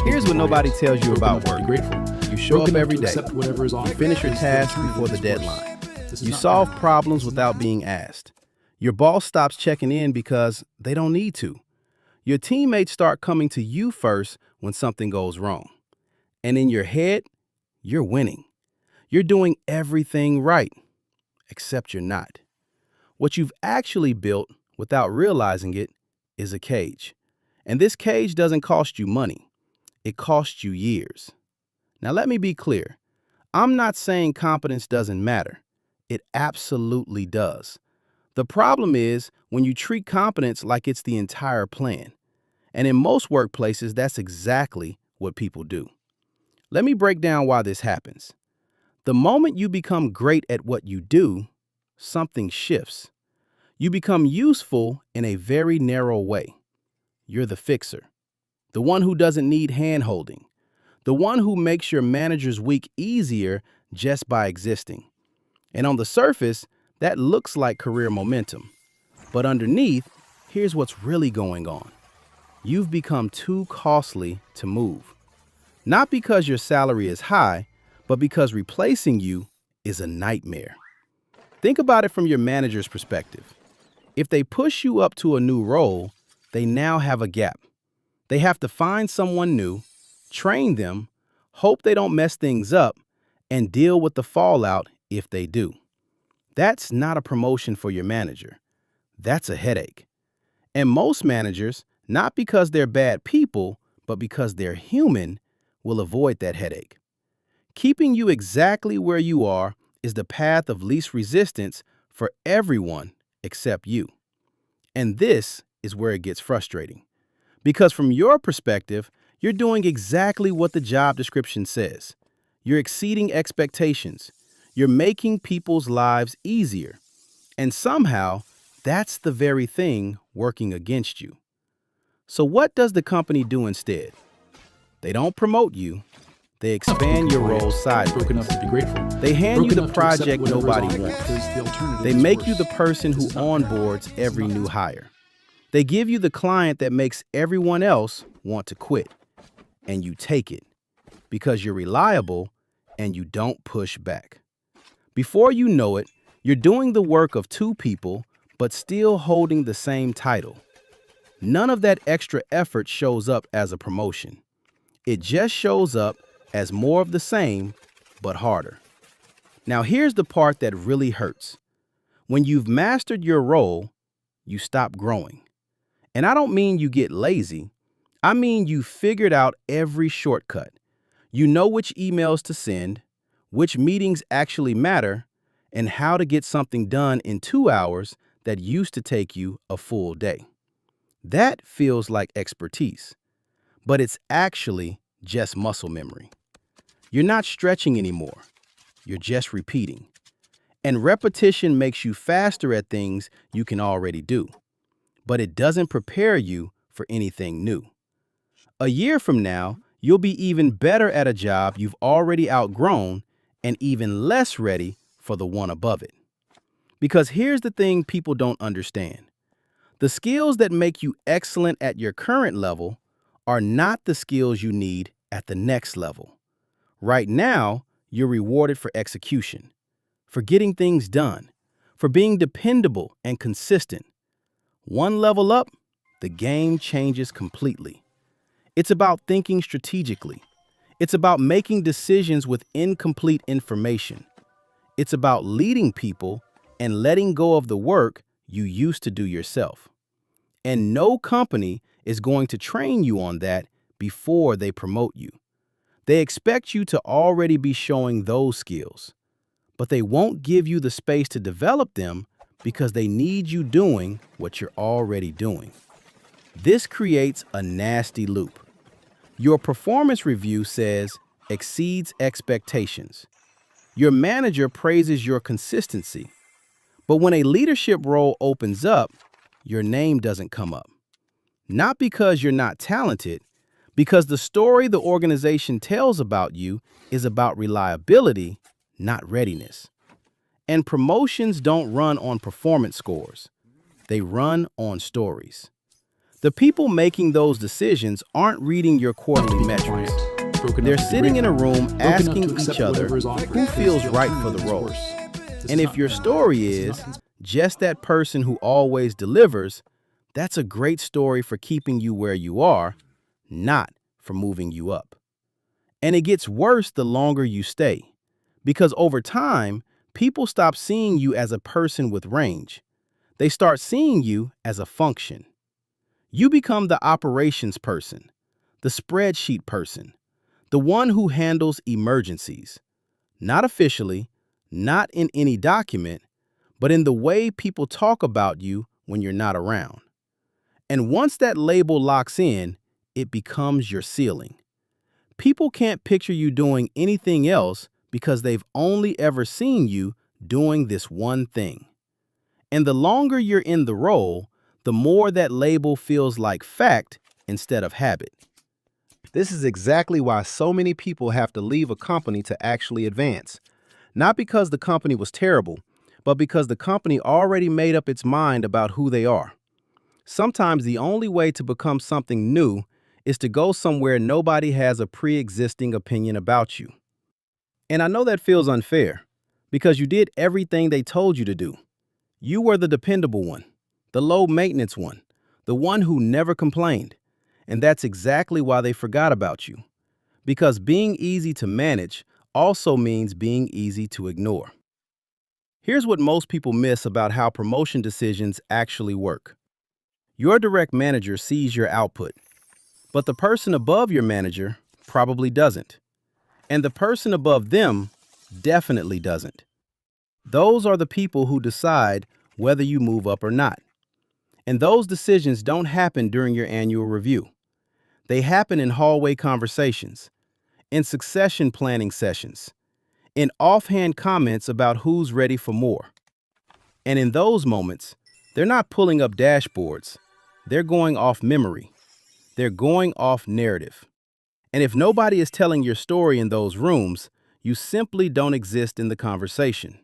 Here's what nobody tells you about Be work. grateful. You show up every day. Accept whatever is You offered. finish your task before the deadline. You solve problems without being asked. Your boss stops checking in because they don't need to. Your teammates start coming to you first when something goes wrong. And in your head, you're winning. You're doing everything right, except you're not. What you've actually built, without realizing it, is a cage. And this cage doesn't cost you money. It costs you years. Now let me be clear. I'm not saying competence doesn't matter. It absolutely does. The problem is when you treat competence like it's the entire plan. And in most workplaces, that's exactly what people do. Let me break down why this happens. The moment you become great at what you do, something shifts. You become useful in a very narrow way. You're the fixer, the one who doesn't need hand-holding, the one who makes your manager's week easier just by existing. And on the surface, that looks like career momentum. But underneath, here's what's really going on. You've become too costly to move. Not because your salary is high, but because replacing you is a nightmare. Think about it from your manager's perspective. If they push you up to a new role, they now have a gap. They have to find someone new, train them, hope they don't mess things up, and deal with the fallout if they do. That's not a promotion for your manager. That's a headache. And most managers, not because they're bad people, but because they're human, will avoid that headache. Keeping you exactly where you are is the path of least resistance for everyone except you. And this is where it gets frustrating. Because from your perspective, you're doing exactly what the job description says. You're exceeding expectations. You're making people's lives easier. And somehow, that's the very thing working against you. So what does the company do instead? They don't promote you. They expand your role sideways. Broken up to be grateful. They hand you Broken the up to accept project whatever is nobody offered, wants. because the alternative They is make worse. you the person who This is not bad. onboards This is every not new bad. hire. They give you the client that makes everyone else want to quit. And you take it because you're reliable and you don't push back. Before you know it, you're doing the work of two people, but still holding the same title. None of that extra effort shows up as a promotion. It just shows up as more of the same, but harder. Now here's the part that really hurts. When you've mastered your role, you stop growing. And I don't mean you get lazy. I mean you figured out every shortcut. You know which emails to send, which meetings actually matter, and how to get something done in 2 hours that used to take you a full day. That feels like expertise, but it's actually just muscle memory. You're not stretching anymore. You're just repeating. And repetition makes you faster at things you can already do, but it doesn't prepare you for anything new. A year from now, you'll be even better at a job you've already outgrown and even less ready for the one above it. Because here's the thing people don't understand. The skills that make you excellent at your current level are not the skills you need at the next level. Right now, you're rewarded for execution, for getting things done, for being dependable and consistent. One level up, the game changes completely. It's about thinking strategically. It's about making decisions with incomplete information. It's about leading people and letting go of the work you used to do yourself. And no company is going to train you on that before they promote you. They expect you to already be showing those skills, but they won't give you the space to develop them because they need you doing what you're already doing. This creates a nasty loop. Your performance review says exceeds expectations. Your manager praises your consistency. But when a leadership role opens up, your name doesn't come up. Not because you're not talented, because the story the organization tells about you is about reliability, not readiness. And promotions don't run on performance scores. They run on stories. The people making those decisions aren't reading your quarterly metrics. They're sitting in a room asking each other who feels right for the role. And if your story is just that person who always delivers, that's a great story for keeping you where you are, not for moving you up. And it gets worse the longer you stay, because over time, people stop seeing you as a person with range. They start seeing you as a function. You become the operations person, the spreadsheet person, the one who handles emergencies. Not officially, not in any document, but in the way people talk about you when you're not around. And once that label locks in, it becomes your ceiling. People can't picture you doing anything else because they've only ever seen you doing this one thing. And the longer you're in the role, the more that label feels like fact instead of habit. This is exactly why so many people have to leave a company to actually advance. Not because the company was terrible, but because the company already made up its mind about who they are. Sometimes the only way to become something new is to go somewhere nobody has a pre-existing opinion about you. And I know that feels unfair, because you did everything they told you to do. You were the dependable one, the low-maintenance one, the one who never complained. And that's exactly why they forgot about you. Because being easy to manage also means being easy to ignore. Here's what most people miss about how promotion decisions actually work. Your direct manager sees your output, but the person above your manager probably doesn't. And the person above them definitely doesn't. Those are the people who decide whether you move up or not. And those decisions don't happen during your annual review. They happen in hallway conversations, in succession planning sessions, in offhand comments about who's ready for more. And in those moments, they're not pulling up dashboards. They're going off memory. They're going off narrative. And if nobody is telling your story in those rooms, you simply don't exist in the conversation.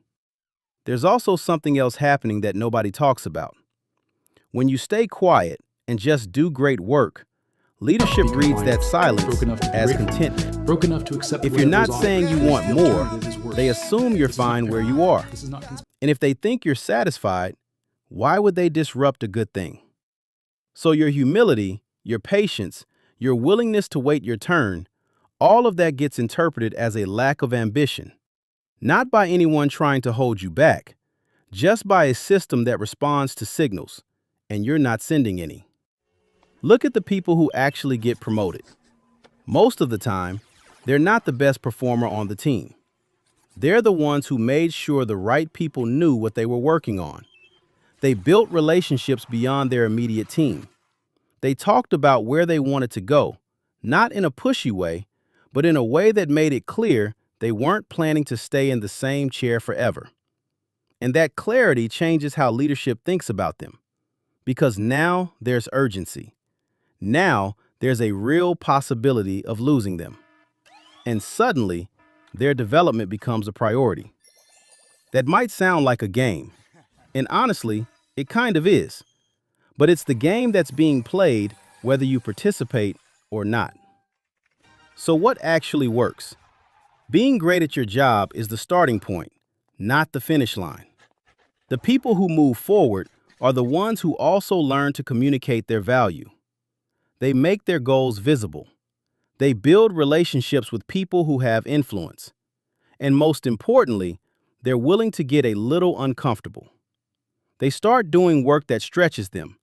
There's also something else happening that nobody talks about. When you stay quiet and just do great work, leadership reads that silence as contentment. If you're not saying you want more, they assume you're fine where you are. And if they think you're satisfied, why would they disrupt a good thing? So your humility, your patience, your willingness to wait your turn, all of that gets interpreted as a lack of ambition. Not by anyone trying to hold you back, just by a system that responds to signals, and you're not sending any. Look at the people who actually get promoted. Most of the time, they're not the best performer on the team. They're the ones who made sure the right people knew what they were working on. They built relationships beyond their immediate team. They talked about where they wanted to go, not in a pushy way, but in a way that made it clear they weren't planning to stay in the same chair forever. And that clarity changes how leadership thinks about them. Because now there's urgency. Now there's a real possibility of losing them. And suddenly, their development becomes a priority. That might sound like a game. And honestly, it kind of is. But it's the game that's being played whether you participate or not. So what actually works? Being great at your job is the starting point, not the finish line. The people who move forward are the ones who also learn to communicate their value. They make their goals visible. They build relationships with people who have influence. And most importantly, they're willing to get a little uncomfortable. They start doing work that stretches them,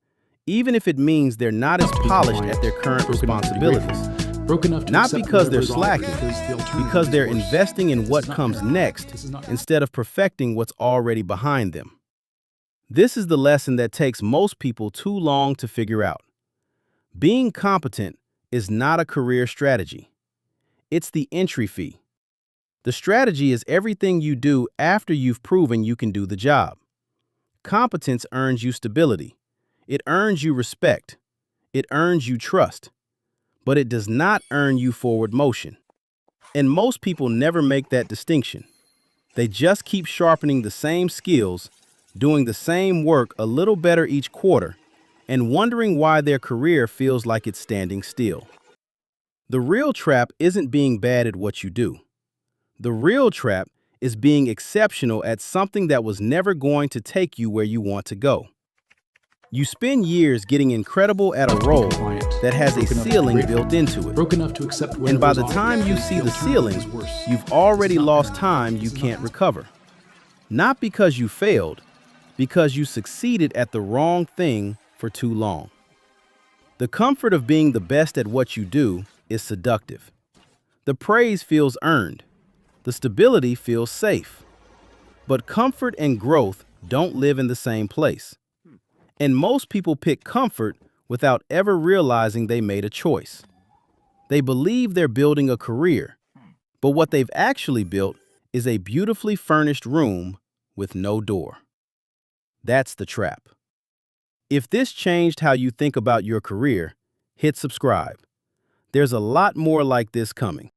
even if it means they're not as polished at their current responsibilities. Not because they're slacking, because they're investing in what comes next instead of perfecting what's already behind them. This is the lesson that takes most people too long to figure out. Being competent is not a career strategy. It's the entry fee. The strategy is everything you do after you've proven you can do the job. Competence earns you stability. It earns you respect. It earns you trust. But it does not earn you forward motion. And most people never make that distinction. They just keep sharpening the same skills, doing the same work a little better each quarter, and wondering why their career feels like it's standing still. The real trap isn't being bad at what you do. The real trap is being exceptional at something that was never going to take you where you want to go. You spend years getting incredible at a role that has a ceiling built into it. Broke enough to accept And by the time you see the ceiling, you've already lost time you can't recover. Not because you failed, because you succeeded at the wrong thing for too long. The comfort of being the best at what you do is seductive. The praise feels earned. The stability feels safe. But comfort and growth don't live in the same place. And most people pick comfort without ever realizing they made a choice. They believe they're building a career, but what they've actually built is a beautifully furnished room with no door. That's the trap. If this changed how you think about your career, hit subscribe. There's a lot more like this coming.